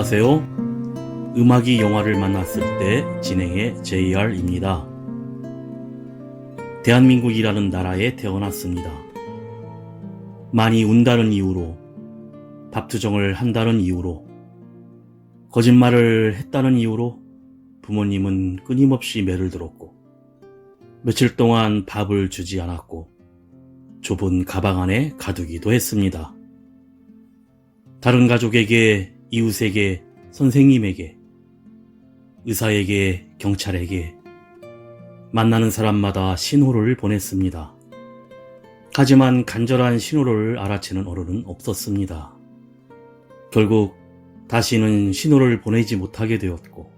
안녕하세요. 음악이 영화를 만났을 때 진행의 JR입니다. 대한민국이라는 나라에 태어났습니다. 많이 운다는 이유로, 밥투정을 한다는 이유로, 거짓말을 했다는 이유로 부모님은 끊임없이 매를 들었고, 며칠 동안 밥을 주지 않았고, 좁은 가방 안에 가두기도 했습니다. 다른 가족에게, 이웃에게, 선생님에게, 의사에게, 경찰에게, 만나는 사람마다 신호를 보냈습니다. 하지만 간절한 신호를 알아채는 어른은 없었습니다. 결국 다시는 신호를 보내지 못하게 되었고,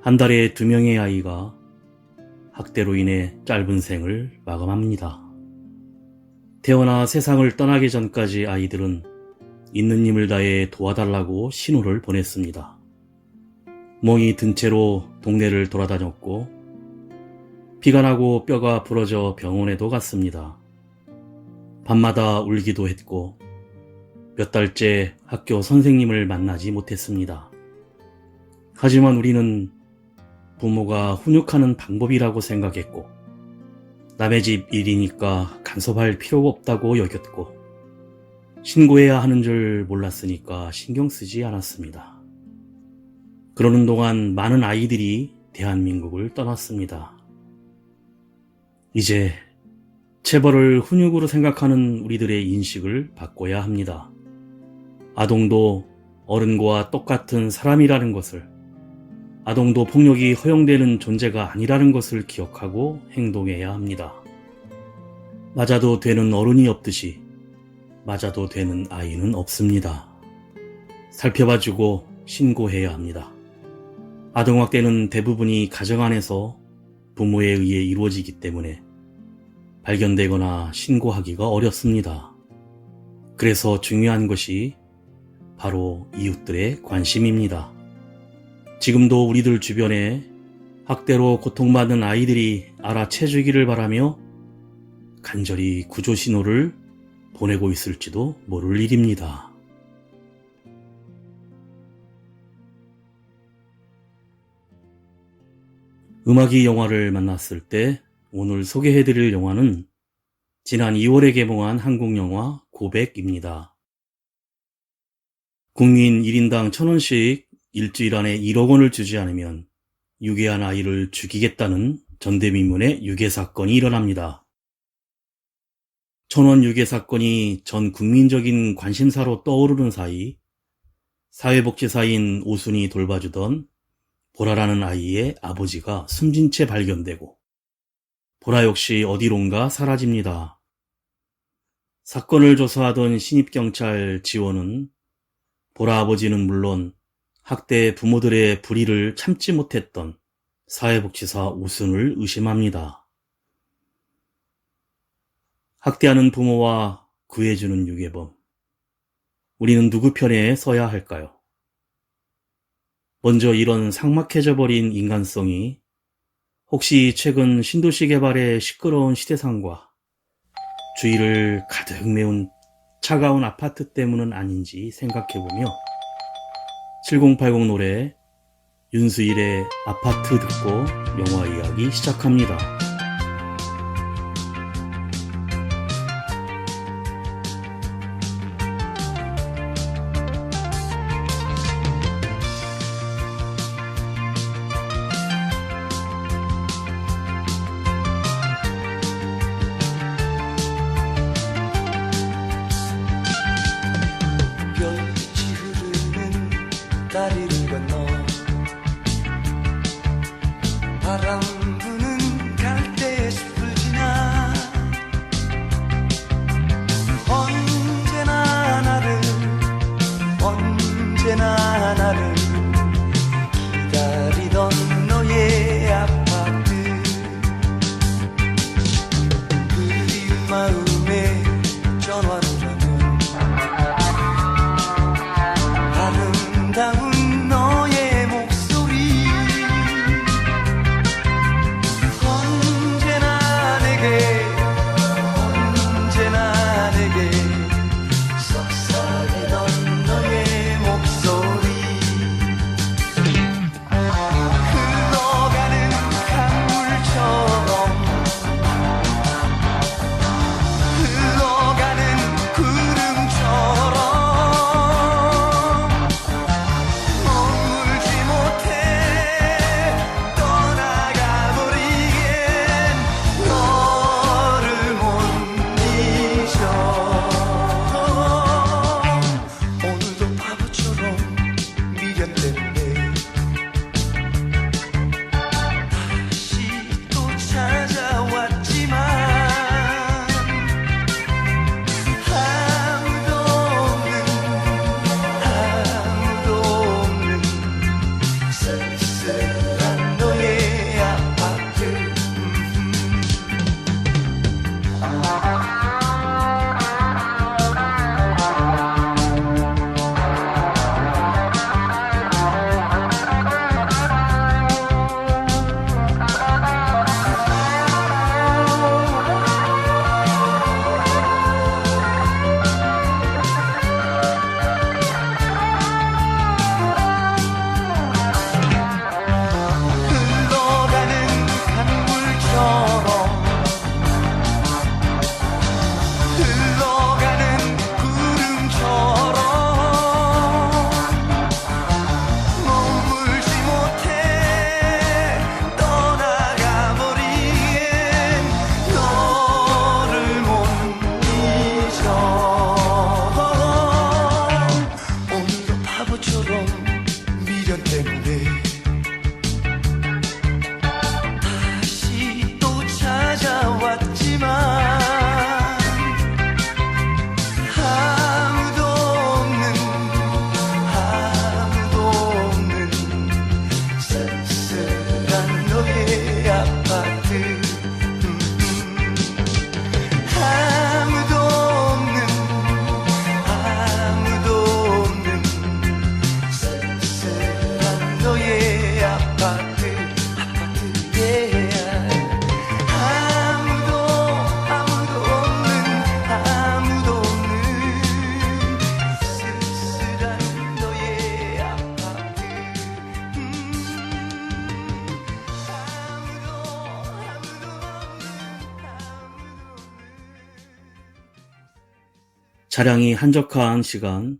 한 달에 2명의 아이가 학대로 인해 짧은 생을 마감합니다. 태어나 세상을 떠나기 전까지 아이들은 있는 힘을 다해 도와달라고 신호를 보냈습니다. 멍이 든 채로 동네를 돌아다녔고, 피가 나고 뼈가 부러져 병원에도 갔습니다. 밤마다 울기도 했고, 몇 달째 학교 선생님을 만나지 못했습니다. 하지만 우리는 부모가 훈육하는 방법이라고 생각했고, 남의 집 일이니까 간섭할 필요가 없다고 여겼고, 신고해야 하는 줄 몰랐으니까 신경 쓰지 않았습니다. 그러는 동안 많은 아이들이 대한민국을 떠났습니다. 이제 체벌을 훈육으로 생각하는 우리들의 인식을 바꿔야 합니다. 아동도 어른과 똑같은 사람이라는 것을, 아동도 폭력이 허용되는 존재가 아니라는 것을 기억하고 행동해야 합니다. 맞아도 되는 어른이 없듯이 맞아도 되는 아이는 없습니다. 살펴봐주고 신고해야 합니다. 아동학대는 대부분이 가정 안에서 부모에 의해 이루어지기 때문에 발견되거나 신고하기가 어렵습니다. 그래서 중요한 것이 바로 이웃들의 관심입니다. 지금도 우리들 주변에 학대로 고통받는 아이들이 알아채주기를 바라며 간절히 구조 신호를 보내고 있을지도 모를 일입니다. 음악이 영화를 만났을 때 오늘 소개해드릴 영화는 지난 2월에 개봉한 한국 영화 고백입니다. 국민 1인당 1,000원씩 일주일 안에 1억 원을 주지 않으면 유괴한 아이를 죽이겠다는 전대미문의 유괴 사건이 일어납니다. 1,000원 유괴 사건이 전 국민적인 관심사로 떠오르는 사이 사회복지사인 오순이 돌봐주던 보라라는 아이의 아버지가 숨진 채 발견되고 보라 역시 어디론가 사라집니다. 사건을 조사하던 신입경찰 지원은 보라 아버지는 물론 학대 부모들의 불의를 참지 못했던 사회복지사 오순을 의심합니다. 학대하는 부모와 구해주는 유괴범. 우리는 누구 편에 서야 할까요? 먼저 이런 삭막해져 버린 인간성이 혹시 최근 신도시 개발의 시끄러운 시대상과 주위를 가득 메운 차가운 아파트 때문은 아닌지 생각해보며 7080 노래 윤수일의 아파트 듣고 영화 이야기 시작합니다. 다리를 건너 바람 부는 갈대의 숲을 지나 언제나 나를 기다리던 너의 아파트 그리운 마음에 전화를 하면 아름다운 흘러가는 강물처럼 흘러가는 구름처럼 머물지 못해 떠나가 버리엔 너를 못 잊어. 오늘도 바보처럼 미련 때문에 다시 또 찾아왔지만 아무도 없는 쓸쓸한 너의 아파트. 아무도 없는 쓸쓸한 너의 아파트. yeah. 아무도 없는 쓸쓸한 너의 아파트. 차량이 한적한 시간,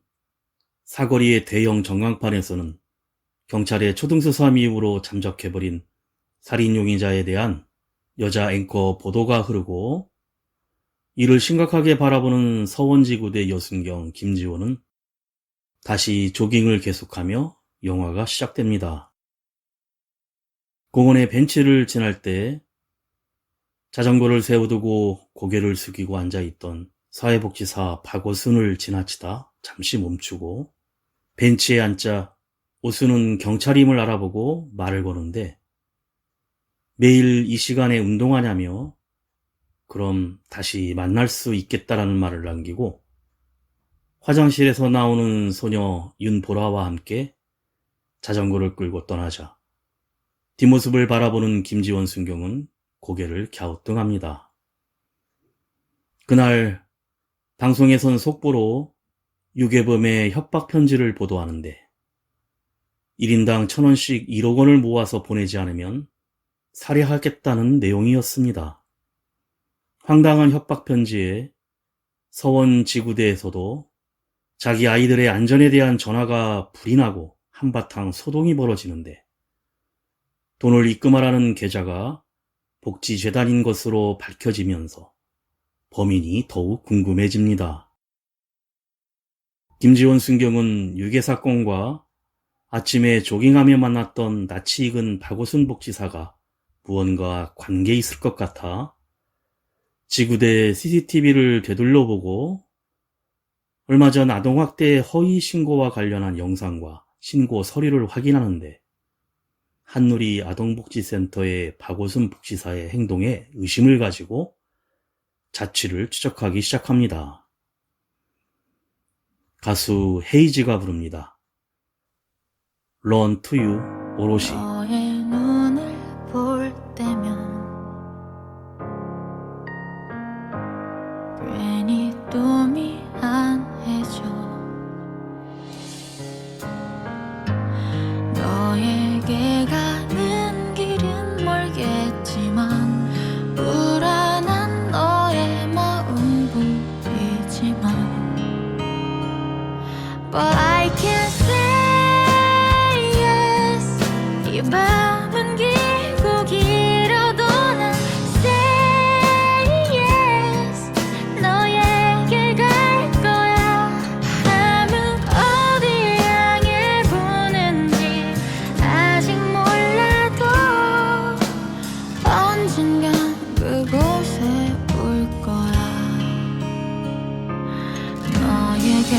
사거리의 대형 전광판에서는 경찰의 초등수사 이후로 잠적해버린 살인 용의자에 대한 여자 앵커 보도가 흐르고, 이를 심각하게 바라보는 서원지구대 여순경 김지호는 다시 조깅을 계속하며 영화가 시작됩니다. 공원의 벤치를 지날 때 자전거를 세워두고 고개를 숙이고 앉아있던 사회복지사 박오순을 지나치다 잠시 멈추고 벤치에 앉자 오순은 경찰임을 알아보고 말을 거는데, 매일 이 시간에 운동하냐며 그럼 다시 만날 수 있겠다라는 말을 남기고 화장실에서 나오는 소녀 윤보라와 함께 자전거를 끌고 떠나자 뒷모습을 바라보는 김지원 순경은 고개를 갸우뚱합니다. 그날 방송에선 속보로 유괴범의 협박 편지를 보도하는데 1인당 1,000원씩 1억 원을 모아서 보내지 않으면 살해하겠다는 내용이었습니다. 황당한 협박 편지에 서원지구대에서도 자기 아이들의 안전에 대한 전화가 불이 나고 한바탕 소동이 벌어지는데, 돈을 입금하라는 계좌가 복지재단인 것으로 밝혀지면서 범인이 더욱 궁금해집니다. 김지원 순경은 유괴 사건과 아침에 조깅하며 만났던 낯이 익은 박오순 복지사가 무언가 관계 있을 것 같아 지구대 CCTV를 되돌려보고 얼마 전 아동학대 허위 신고와 관련한 영상과 신고 서류를 확인하는데, 한누리 아동복지센터의 박오순 복지사의 행동에 의심을 가지고 자취를 추적하기 시작합니다. 가수 헤이지가 부릅니다. Run to you, 오롯이. 너의 눈을 볼 때면 괜히 또 미안해져. 너에게 가는 길은 멀겠지만 불안한 너의 마음 보이지만 But I can't say yes. 이 밤은 길고 길어도 난 say yes. 너에게 갈 거야. 밤은 어디 향해 보는지 아직 몰라도 언젠간 그곳에 올 거야. 너에게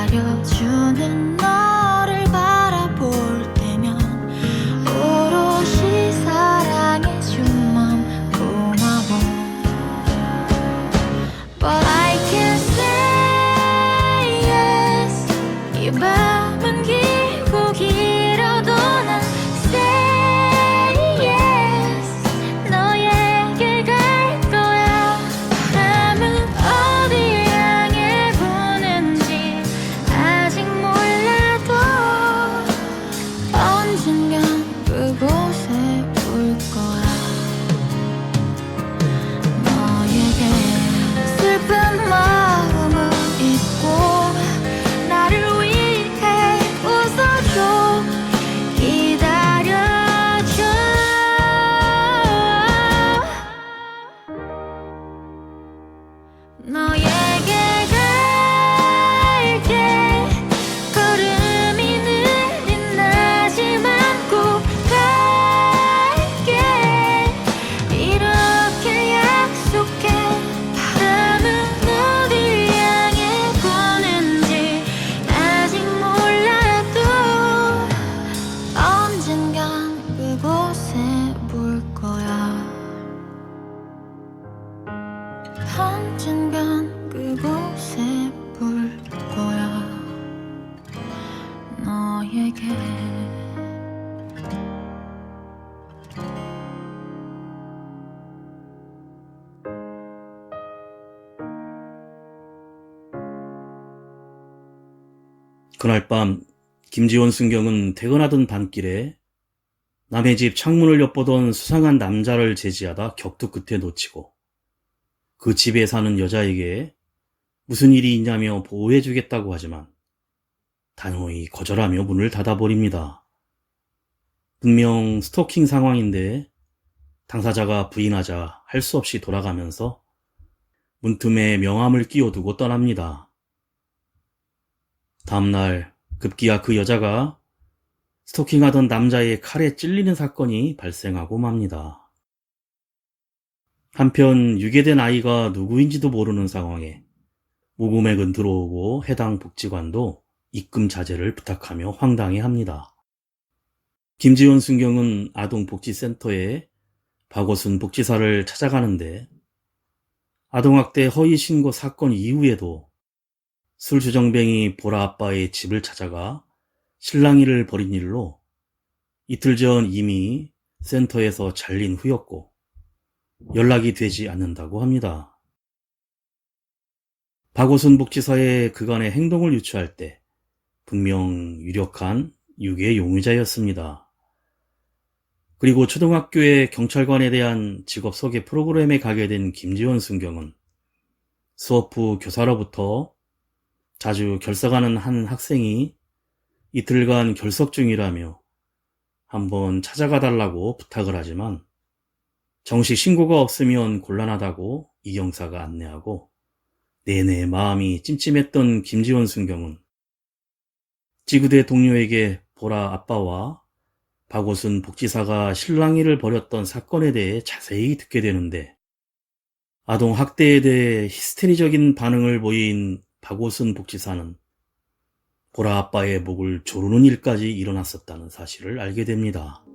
기다려주는 너를 바라볼 때면 오롯이 사랑해준 맘 고마워. But I can't say yes. 이 밤은 길고 길어도 난 say yes. 너에게 갈 거야. 바람은 어디 향해 부는지 아직 몰라도 언젠간 그곳에 올 거야. 너에게 슬픈 마음을 잊고 나를 위해 웃어줘. 기다려줘. 너에게 갈게. 걸음이 느린 나지만 꼭 갈게. 이렇게 약속해. 바람은 어딜 향해 부는지 아직 몰라도 언젠간 그곳에 볼 거야. 언젠간 그곳에 볼 거야. 너에게. 그날 밤 김지원 순경은 퇴근하던 밤길에 남의 집 창문을 엿보던 수상한 남자를 제지하다 격투 끝에 놓치고 그 집에 사는 여자에게 무슨 일이 있냐며 보호해주겠다고 하지만 단호히 거절하며 문을 닫아버립니다. 분명 스토킹 상황인데 당사자가 부인하자 할 수 없이 돌아가면서 문틈에 명함을 끼워두고 떠납니다. 다음날 급기야 그 여자가 스토킹하던 남자의 칼에 찔리는 사건이 발생하고 맙니다. 한편 유괴된 아이가 누구인지도 모르는 상황에 모금액은 들어오고 해당 복지관도 입금 자제를 부탁하며 황당해합니다. 김지원 순경은 아동복지센터에 박오순 복지사를 찾아가는데 아동학대 허위 신고 사건 이후에도 술주정뱅이 보라 아빠의 집을 찾아가 실랑이를 벌인 일로 이틀 전 이미 센터에서 잘린 후였고 연락이 되지 않는다고 합니다. 박오순 복지사의 그간의 행동을 유추할 때 분명 유력한 유괴 용의자였습니다. 그리고 초등학교의 경찰관에 대한 직업 소개 프로그램에 가게 된 김지원 순경은 수업 후 교사로부터 자주 결석하는 한 학생이 이틀간 결석 중이라며 한번 찾아가 달라고 부탁을 하지만 정식 신고가 없으면 곤란하다고 이경사가 안내하고 내내 마음이 찜찜했던 김지원 순경은 지구대 동료에게 보라 아빠와 박오순 복지사가 실랑이를 벌였던 사건에 대해 자세히 듣게 되는데 아동 학대에 대해 히스테리적인 반응을 보인 박오순 복지사는 보라 아빠의 목을 조르는 일까지 일어났었다는 사실을 알게 됩니다.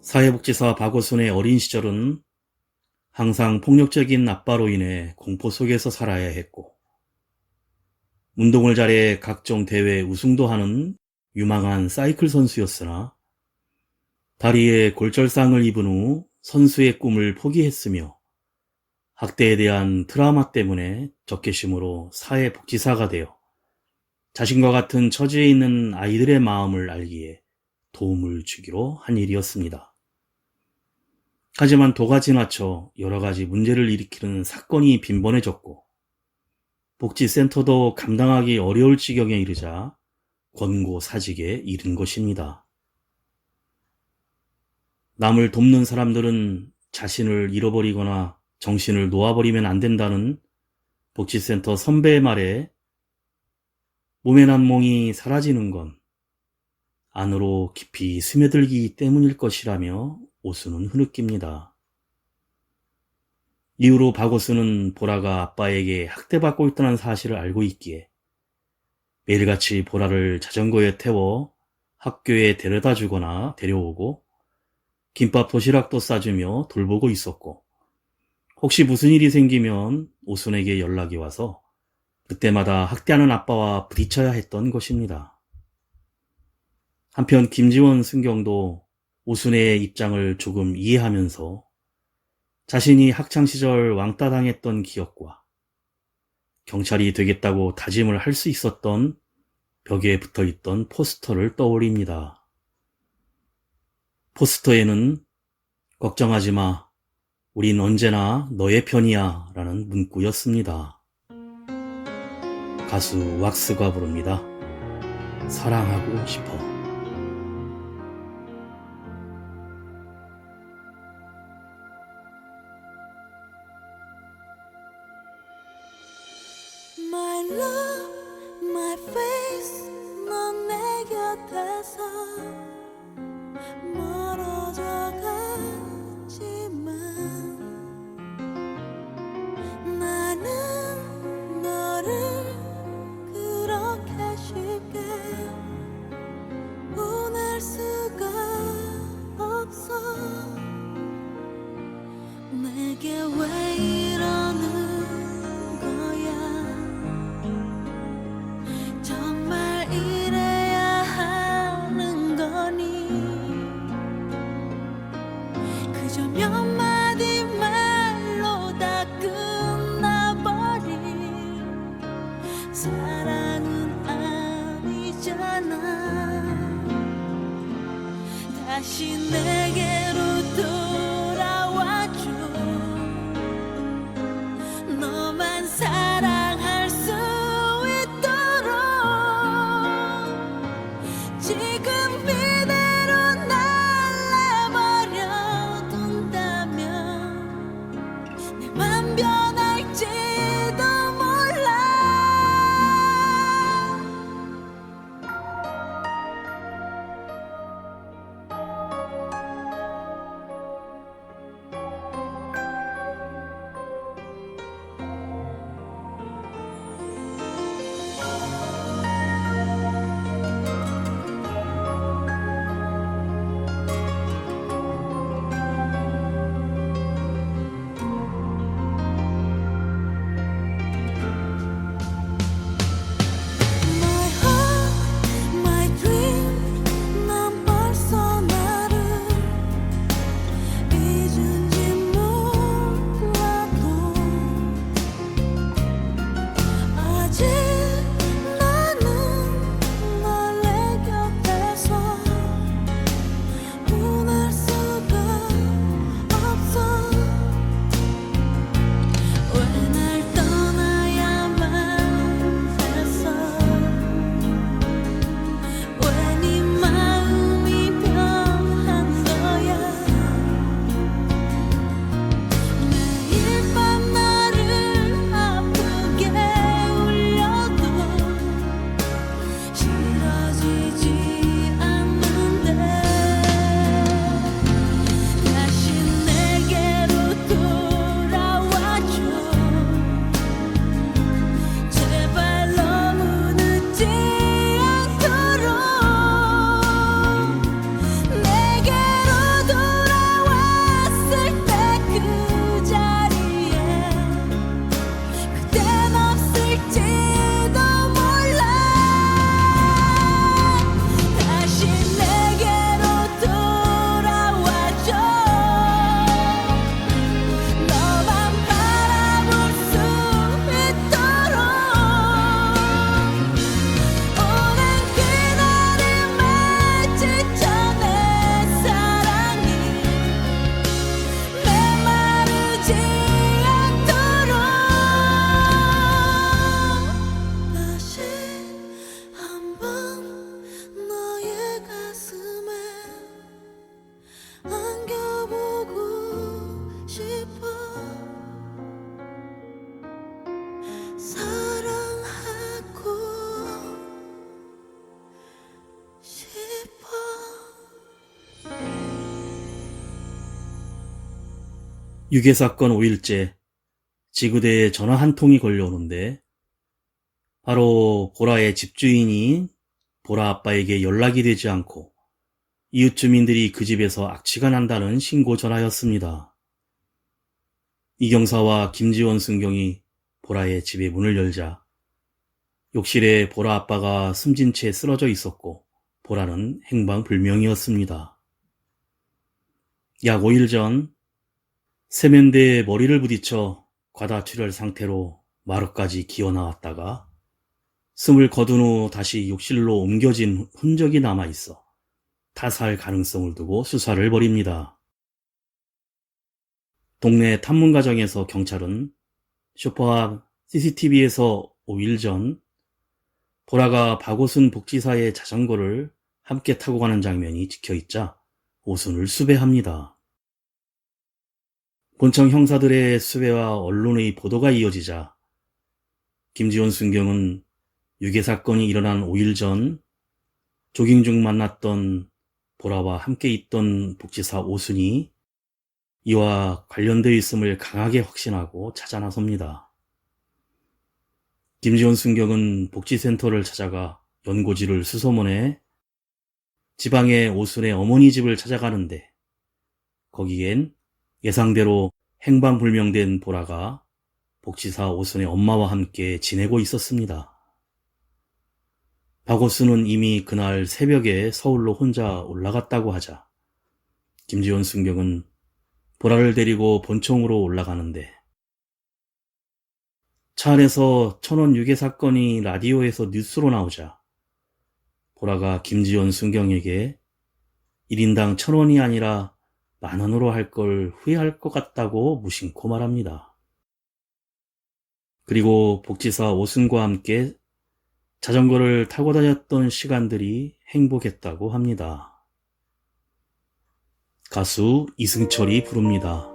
사회복지사 박오순의 어린 시절은 항상 폭력적인 아빠로 인해 공포 속에서 살아야 했고 운동을 잘해 각종 대회 우승도 하는 유망한 사이클 선수였으나 다리에 골절상을 입은 후 선수의 꿈을 포기했으며 학대에 대한 트라우마 때문에 적개심으로 사회복지사가 되어 자신과 같은 처지에 있는 아이들의 마음을 알기에 도움을 주기로 한 일이었습니다. 하지만 도가 지나쳐 여러 가지 문제를 일으키는 사건이 빈번해졌고 복지센터도 감당하기 어려울 지경에 이르자 권고사직에 이른 것입니다. 남을 돕는 사람들은 자신을 잃어버리거나 정신을 놓아버리면 안 된다는 복지센터 선배의 말에 몸에 난 몽이 사라지는 건 안으로 깊이 스며들기 때문일 것이라며 오수는 흐느낍니다. 이후로 박오수는 보라가 아빠에게 학대받고 있다는 사실을 알고 있기에 매일같이 보라를 자전거에 태워 학교에 데려다 주거나 데려오고 김밥 도시락도 싸주며 돌보고 있었고, 혹시 무슨 일이 생기면 오순에게 연락이 와서 그때마다 학대하는 아빠와 부딪혀야 했던 것입니다. 한편 김지원 순경도 오순의 입장을 조금 이해하면서 자신이 학창시절 왕따 당했던 기억과 경찰이 되겠다고 다짐을 할 수 있었던 벽에 붙어있던 포스터를 떠올립니다. 포스터에는 걱정하지 마, 우린 언제나 너의 편이야 라는 문구였습니다. 가수 왁스가 부릅니다. 사랑하고 싶어. My love, my face, 넌 내 곁에서 멀어져 갔지만 나는 너를 그렇게 쉽게 보낼 수가 없어. 내게 왜 이러는 거야. 정말 이래야 하는 거니. 그저 몇 마디 말로 다 끝나버린 사랑은 아니잖아. 다시 내게로 돌아와줘. 너만 사랑할 수 있도록. 지금 이대로 날 내버려둔다면 내 맘 변할지도 몰라. My heart, my dream, 난 벌써 나를 잊은지 몰라도 아직 나는 널 내 곁에서 보낼 수가 없어. 왜 날 떠나야만 했어. 왜 네 마음이 변한 거야. 매일 밤 나를 아프게 울려도 싫어지지 않는데. 다시 내게로 돌아와줘. 제발 너무 늦지 않도록. 내게로 돌아왔을 때 그 자리에 그댄 없을지도 몰라. 다시 내게로 돌아와줘. 너만 바라볼 수 있도록. 오랜 기다림에 지쳐 내 사랑이 메마르지 않도록. 다시 한번 너의 가슴에 안겨보고 싶어. 사랑하고 싶어. 유괴 사건 5일째, 지구대에 전화 한 통이 걸려오는데 바로 보라의 집주인이 보라 아빠에게 연락이 되지 않고 이웃 주민들이 그 집에서 악취가 난다는 신고 전화였습니다. 이경사와 김지원 순경이 보라의 집의 문을 열자 욕실에 보라 아빠가 숨진 채 쓰러져 있었고 보라는 행방불명이었습니다. 약 5일 전 세면대에 머리를 부딪혀 과다출혈 상태로 마루까지 기어나왔다가 숨을 거둔 후 다시 욕실로 옮겨진 흔적이 남아있어 타살 가능성을 두고 수사를 벌입니다. 동네 탐문가정에서 경찰은 쇼파 앞 CCTV에서 5일 전 보라가 박오순 복지사의 자전거를 함께 타고 가는 장면이 찍혀있자 오순을 수배합니다. 본청 형사들의 수배와 언론의 보도가 이어지자 김지원 순경은 유괴 사건이 일어난 5일 전 조깅 중 만났던 보라와 함께 있던 복지사 오순이 이와 관련되어 있음을 강하게 확신하고 찾아 나섭니다. 김지원 순경은 복지센터를 찾아가 연고지를 수소문해 지방의 오순의 어머니 집을 찾아가는데 거기엔 예상대로 행방불명된 보라가 복지사 오순의 엄마와 함께 지내고 있었습니다. 박오순은 이미 그날 새벽에 서울로 혼자 올라갔다고 하자 김지원 순경은 보라를 데리고 본청으로 올라가는데 차 안에서 천원 유괴 사건이 라디오에서 뉴스로 나오자 보라가 김지원 순경에게 1인당 1,000원이 아니라 10,000원으로 할 걸 후회할 것 같다고 무심코 말합니다. 그리고 복지사 오순과 함께 자전거를 타고 다녔던 시간들이 행복했다고 합니다. 가수 이승철이 부릅니다.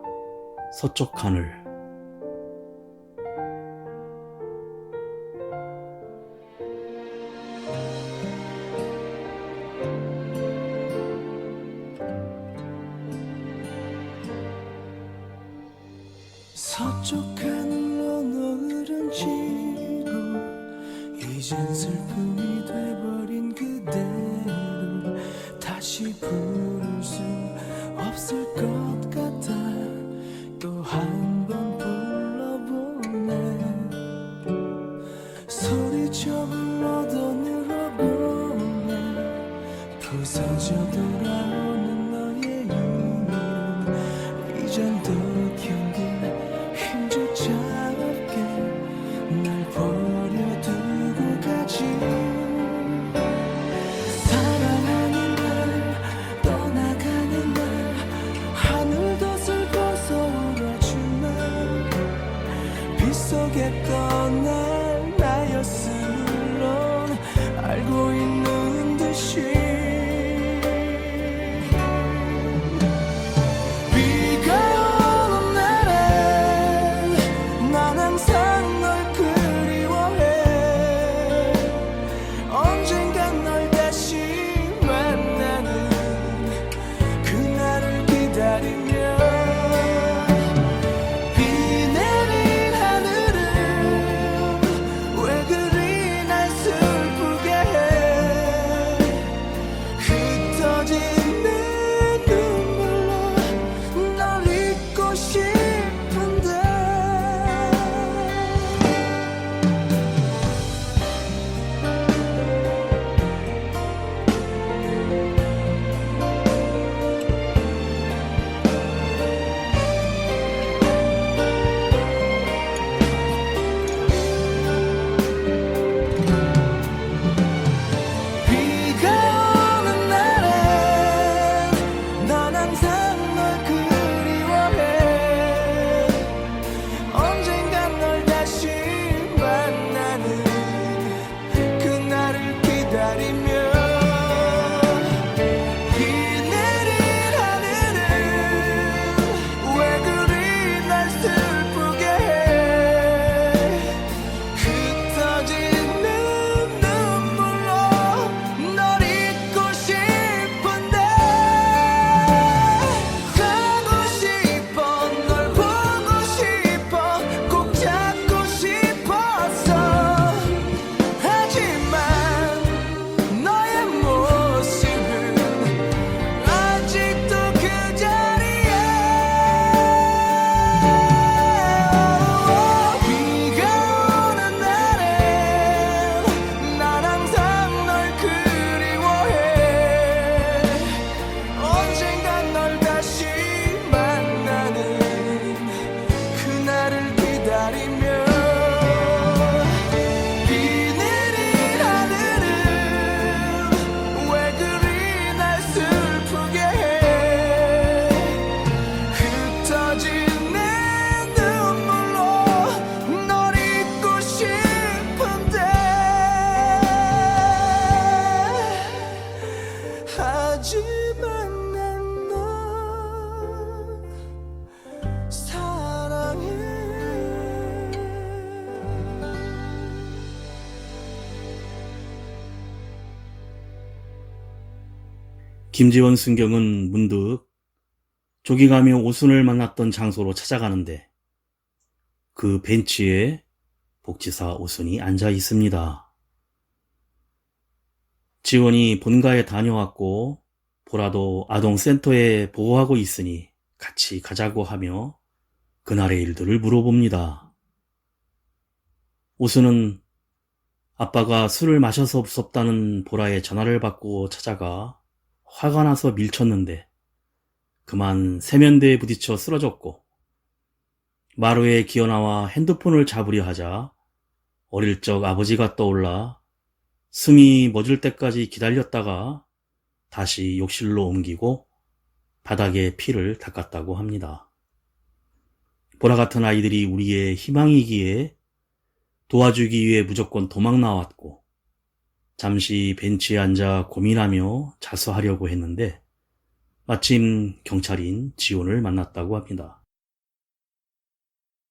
서쪽 하늘. 서쪽 하늘로 노을은 지고 이젠 슬픔이 돼버린 그대를 다시 부를 수 없을 것 같아 또 한 번 불러보네 소리쳐 불러도 늘어보네 부서져 돌아오는 너의 눈물은 이젠 또 견딜 힘조차 없게 날 버려두고 가지 사랑하는 날 떠나가는 날 하늘도 슬퍼서 울어주나 빗속했던 날 나였으면 물론 알고 있는 듯이 김지원 순경은 문득 조기가며 오순을 만났던 장소로 찾아가는데 그 벤치에 복지사 오순이 앉아 있습니다. 지원이 본가에 다녀왔고 보라도 아동센터에 보호하고 있으니 같이 가자고 하며 그날의 일들을 물어봅니다. 오순은 아빠가 술을 마셔서 무섭다는 보라의 전화를 받고 찾아가 화가 나서 밀쳤는데 그만 세면대에 부딪혀 쓰러졌고 마루에 기어나와 핸드폰을 잡으려 하자 어릴 적 아버지가 떠올라 숨이 멎을 때까지 기다렸다가 다시 욕실로 옮기고 바닥에 피를 닦았다고 합니다. 보라 같은 아이들이 우리의 희망이기에 도와주기 위해 무조건 도망 나왔고 잠시 벤치에 앉아 고민하며 자수하려고 했는데 마침 경찰인 지원을 만났다고 합니다.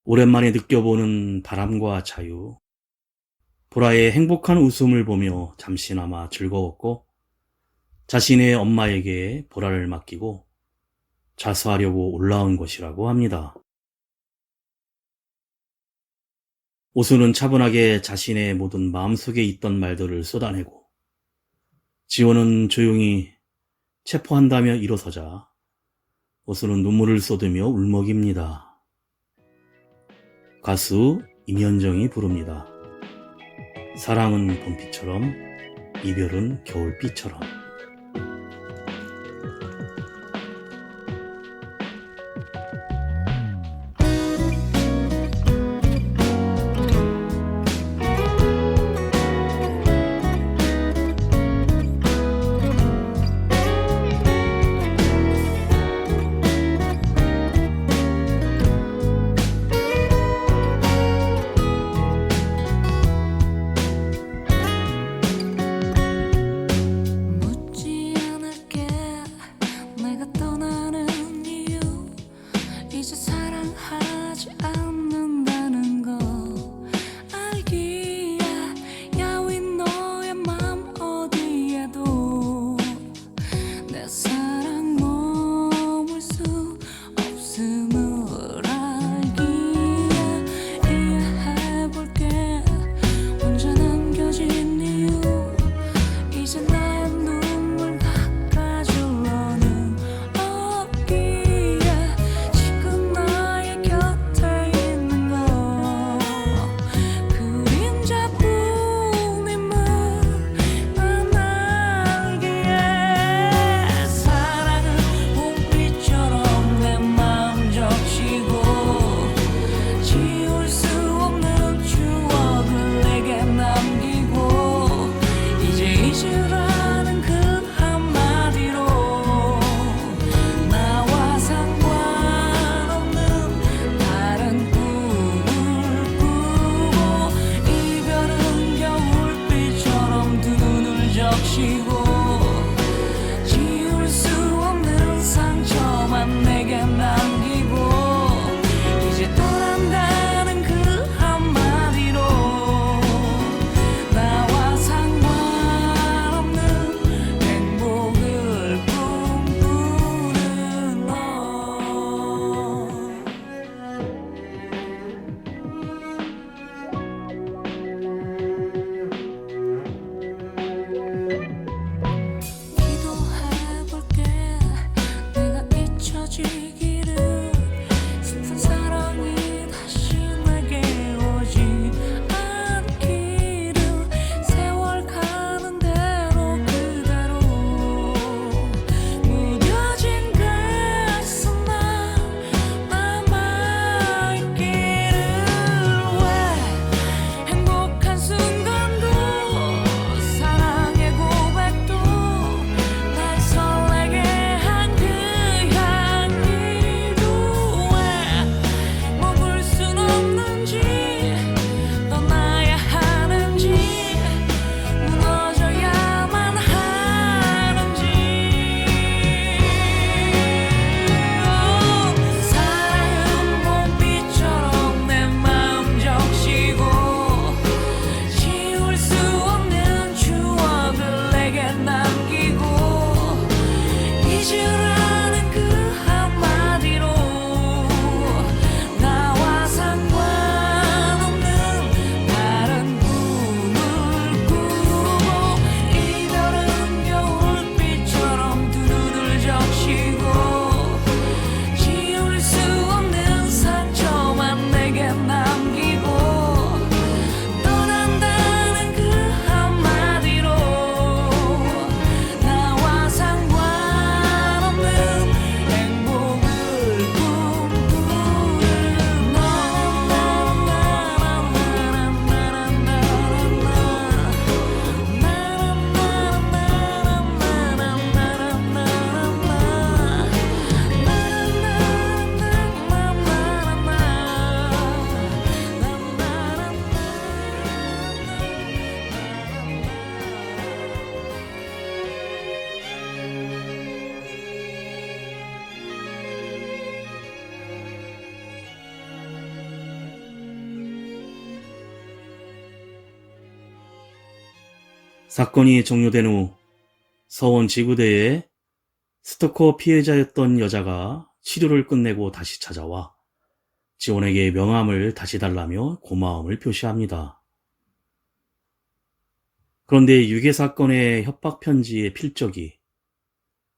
오랜만에 느껴보는 바람과 자유, 보라의 행복한 웃음을 보며 잠시나마 즐거웠고 자신의 엄마에게 보라를 맡기고 자수하려고 올라온 것이라고 합니다. 오수는 차분하게 자신의 모든 마음속에 있던 말들을 쏟아내고 지원은 조용히 체포한다며 일어서자 오수는 눈물을 쏟으며 울먹입니다. 가수 임현정이 부릅니다. 사랑은 봄비처럼 이별은 겨울비처럼. 묻지 않을게 내가 떠나는 이유 이제 사랑하지 않는다는 거 알기에 야윈 너의 맘 어디에도 내 사랑 머물 수 없음을 알기에 이해해볼게 혼자 남겨진 이유 이제 나의 눈물 닦아줄러는 없기에 지금 나의 곁에 있는 거 그림자뿐임을 난 알기에 사랑은 봄비처럼 내 마음 적시고 지울 수 없는 추억을 내게 남기고 이제 잊으라는 그 한마디로 나와 상관없는 다른 꿈을 꾸고 이별은 겨울비처럼 두 눈을 적시고 지울 수 없는 상처만 내게 남기고 이제 떠난다는 그 한마디로 나와 상관없는 행복을 꿈꾸는 너 사건이 종료된 후 서원 지구대에 스토커 피해자였던 여자가 치료를 끝내고 다시 찾아와 지원에게 명함을 다시 달라며 고마움을 표시합니다. 그런데 유괴 사건의 협박 편지의 필적이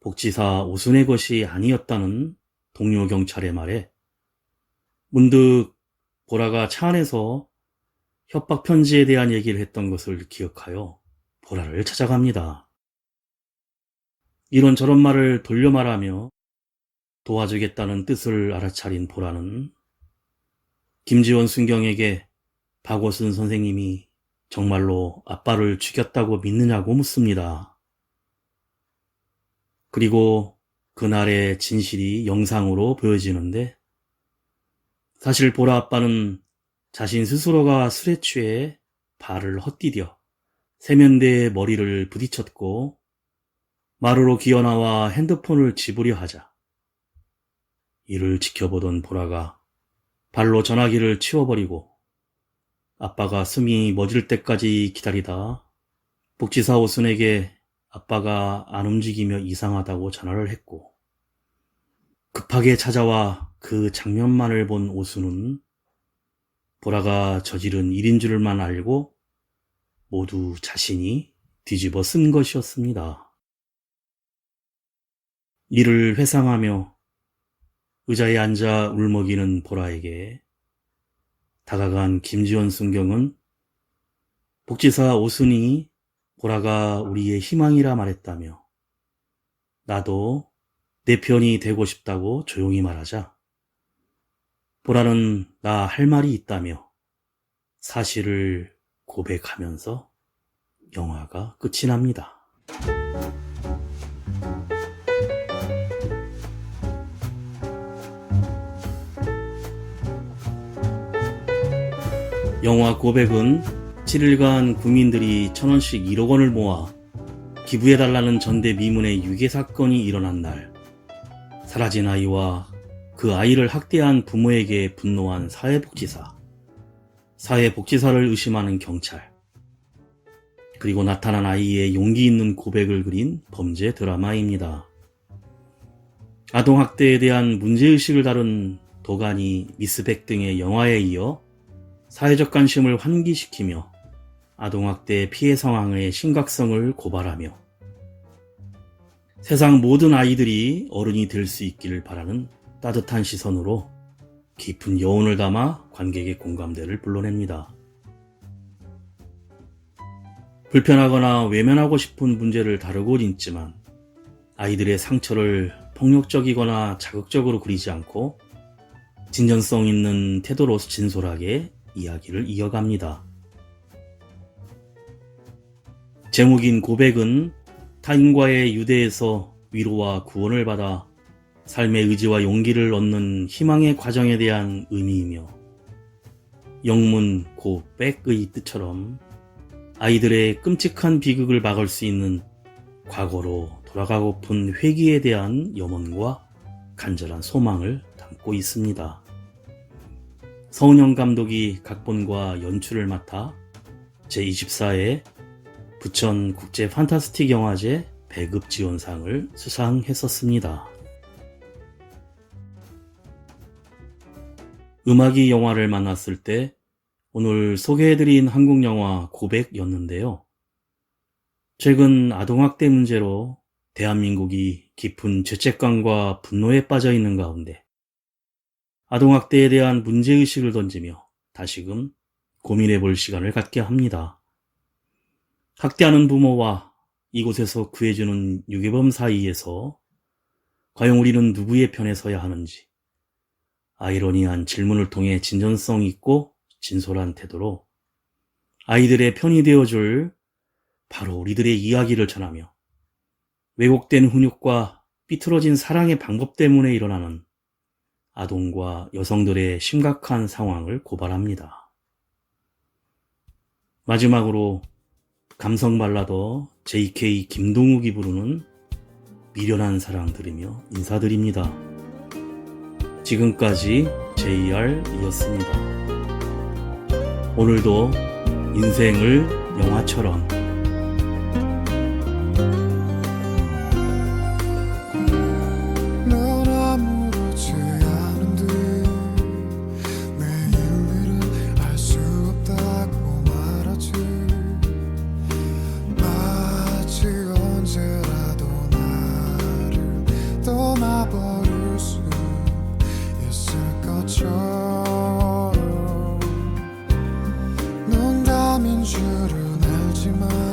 복지사 오순의 것이 아니었다는 동료 경찰의 말에 문득 보라가 차 안에서 협박 편지에 대한 얘기를 했던 것을 기억하여 보라를 찾아갑니다. 이런저런 말을 돌려 말하며 도와주겠다는 뜻을 알아차린 보라는 김지원 순경에게 박오순 선생님이 정말로 아빠를 죽였다고 믿느냐고 묻습니다. 그리고 그날의 진실이 영상으로 보여지는데 사실 보라 아빠는 자신 스스로가 술에 취해 발을 헛디뎌 세면대에 머리를 부딪혔고 마루로 기어나와 핸드폰을 집으려 하자 이를 지켜보던 보라가 발로 전화기를 치워버리고 아빠가 숨이 멎을 때까지 기다리다 복지사 오순에게 아빠가 안 움직이며 이상하다고 전화를 했고 급하게 찾아와 그 장면만을 본 오순은 보라가 저지른 일인 줄만 알고 모두 자신이 뒤집어 쓴 것이었습니다. 이를 회상하며 의자에 앉아 울먹이는 보라에게 다가간 김지원 순경은 복지사 오순이 보라가 우리의 희망이라 말했다며 나도 내 편이 되고 싶다고 조용히 말하자 보라는 나 할 말이 있다며 사실을 고백하면서 영화가 끝이 납니다. 영화 고백은 7일간 국민들이 1,000원씩 1억 원을 모아 기부해달라는 전대미문의 유괴 사건이 일어난 날 사라진 아이와 그 아이를 학대한 부모에게 분노한 사회복지사를 의심하는 경찰, 그리고 나타난 아이의 용기 있는 고백을 그린 범죄 드라마입니다. 아동학대에 대한 문제의식을 다룬 도가니, 미스백 등의 영화에 이어 사회적 관심을 환기시키며 아동학대 피해 상황의 심각성을 고발하며 세상 모든 아이들이 어른이 될 수 있기를 바라는 따뜻한 시선으로 깊은 여운을 담아 관객의 공감대를 불러냅니다. 불편하거나 외면하고 싶은 문제를 다루곤 있지만 아이들의 상처를 폭력적이거나 자극적으로 그리지 않고 진전성 있는 태도로 진솔하게 이야기를 이어갑니다. 제목인 고백은 타인과의 유대에서 위로와 구원을 받아 삶의 의지와 용기를 얻는 희망의 과정에 대한 의미이며 영문 고백의 뜻처럼 아이들의 끔찍한 비극을 막을 수 있는 과거로 돌아가고픈 회귀에 대한 염원과 간절한 소망을 담고 있습니다. 서은영 감독이 각본과 연출을 맡아 제24회 부천 국제 판타스틱 영화제 배급 지원상을 수상했었습니다. 음악이 영화를 만났을 때 오늘 소개해드린 한국 영화 고백이었는데요. 최근 아동학대 문제로 대한민국이 깊은 죄책감과 분노에 빠져 있는 가운데 아동학대에 대한 문제의식을 던지며 다시금 고민해볼 시간을 갖게 합니다. 학대하는 부모와 이곳에서 구해주는 유괴범 사이에서 과연 우리는 누구의 편에 서야 하는지 아이러니한 질문을 통해 진전성 있고 진솔한 태도로 아이들의 편이 되어줄 바로 우리들의 이야기를 전하며 왜곡된 훈육과 삐뚤어진 사랑의 방법 때문에 일어나는 아동과 여성들의 심각한 상황을 고발합니다. 마지막으로 감성 발라더 JK 김동욱이 부르는 미련한 사랑 들으며 인사드립니다. 지금까지 JR이었습니다. 오늘도 인생을 영화처럼 하지만